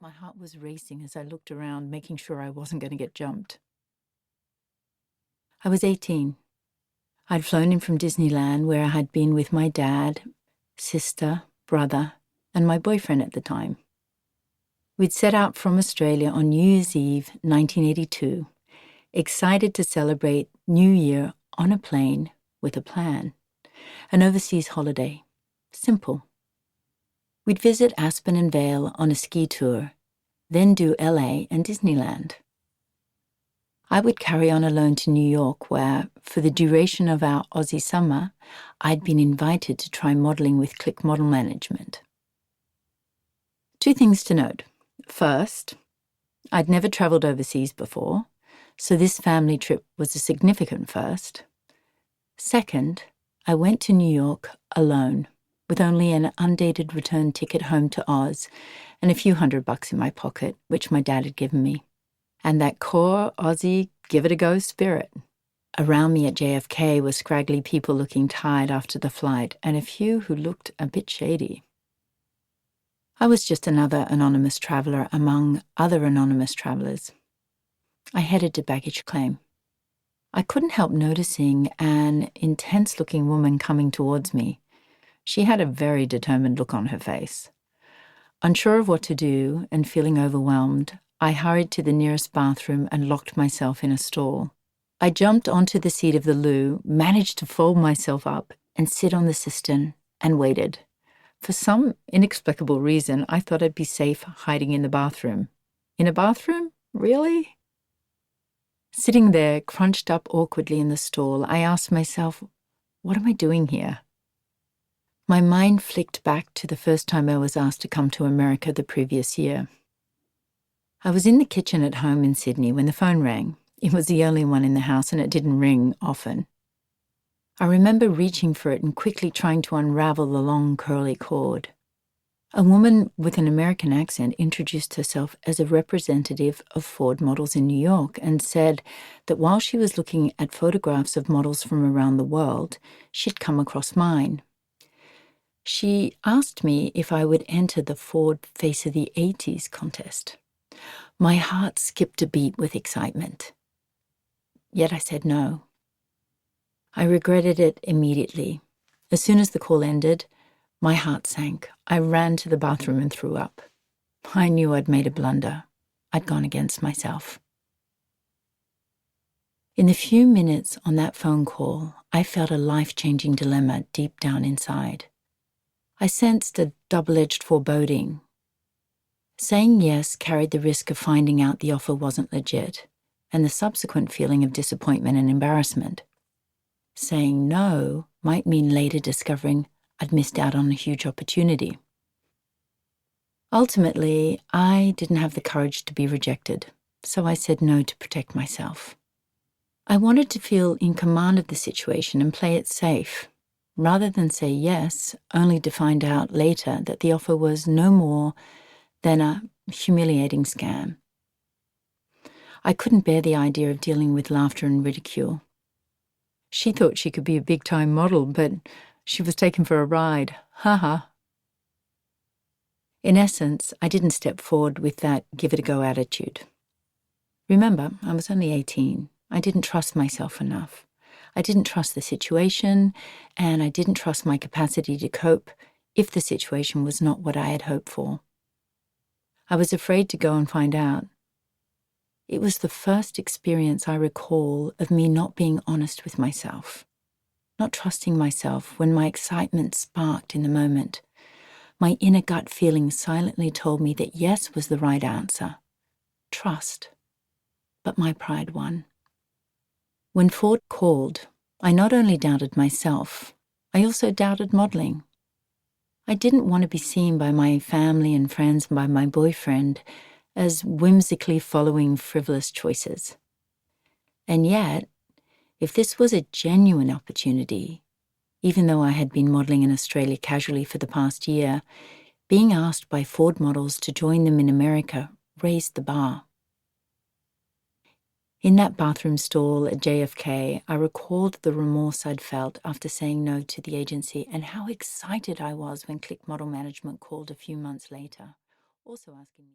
My heart was racing as I looked around, making sure I wasn't going to get jumped. I was 18. I'd flown in from Disneyland, where I had been with my dad, sister, brother, and my boyfriend at the time. We'd set out from Australia on New Year's Eve, 1982, excited to celebrate New Year on a plane with a plan. An overseas holiday. Simple. We'd visit Aspen and Vail on a ski tour, then do LA and Disneyland. I would carry on alone to New York, where, for the duration of our Aussie summer, I'd been invited to try modelling with Click Model Management. 2 things to note. First, I'd never travelled overseas before, so this family trip was a significant first. Second, I went to New York alone, with only an undated return ticket home to Oz and a few $100 in my pocket, which my dad had given me. And that core Aussie give-it-a-go spirit. Around me at JFK were scraggly people looking tired after the flight, and a few who looked a bit shady. I was just another anonymous traveller among other anonymous travellers. I headed to baggage claim. I couldn't help noticing an intense-looking woman coming towards me. She had a very determined look on her face. Unsure of what to do and feeling overwhelmed, I hurried to the nearest bathroom and locked myself in a stall. I jumped onto the seat of the loo, managed to fold myself up and sit on the cistern, and waited. For some inexplicable reason, I thought I'd be safe hiding in the bathroom. In a bathroom? Really? Sitting there, crunched up awkwardly in the stall, I asked myself, what am I doing here? My mind flicked back to the first time I was asked to come to America the previous year. I was in the kitchen at home in Sydney when the phone rang. It was the only one in the house, and it didn't ring often. I remember reaching for it and quickly trying to unravel the long, curly cord. A woman with an American accent introduced herself as a representative of Ford models in New York and said that while she was looking at photographs of models from around the world, she'd come across mine. She asked me if I would enter the Ford Face of the 80s contest. My heart skipped a beat with excitement. Yet I said no. I regretted it immediately. As soon as the call ended, my heart sank. I ran to the bathroom and threw up. I knew I'd made a blunder. I'd gone against myself. In the few minutes on that phone call, I felt a life-changing dilemma deep down inside. I sensed a double-edged foreboding. Saying yes carried the risk of finding out the offer wasn't legit, and the subsequent feeling of disappointment and embarrassment. Saying no might mean later discovering I'd missed out on a huge opportunity. Ultimately, I didn't have the courage to be rejected, so I said no to protect myself. I wanted to feel in command of the situation and play it safe, rather than say yes, only to find out later that the offer was no more than a humiliating scam. I couldn't bear the idea of dealing with laughter and ridicule. She thought she could be a big-time model, but she was taken for a ride. Ha. In essence, I didn't step forward with that give-it-a-go attitude. Remember, I was only 18. I didn't trust myself enough. I didn't trust the situation, and I didn't trust my capacity to cope if the situation was not what I had hoped for. I was afraid to go and find out. It was the first experience I recall of me not being honest with myself, not trusting myself when my excitement sparked in the moment. My inner gut feeling silently told me that yes was the right answer. Trust. But my pride won. When Ford called, I not only doubted myself, I also doubted modelling. I didn't want to be seen by my family and friends and by my boyfriend as whimsically following frivolous choices. And yet, if this was a genuine opportunity, even though I had been modelling in Australia casually for the past year, being asked by Ford models to join them in America raised the bar. In that bathroom stall at JFK, I recalled the remorse I'd felt after saying no to the agency and how excited I was when Click Model Management called a few months later, also asking me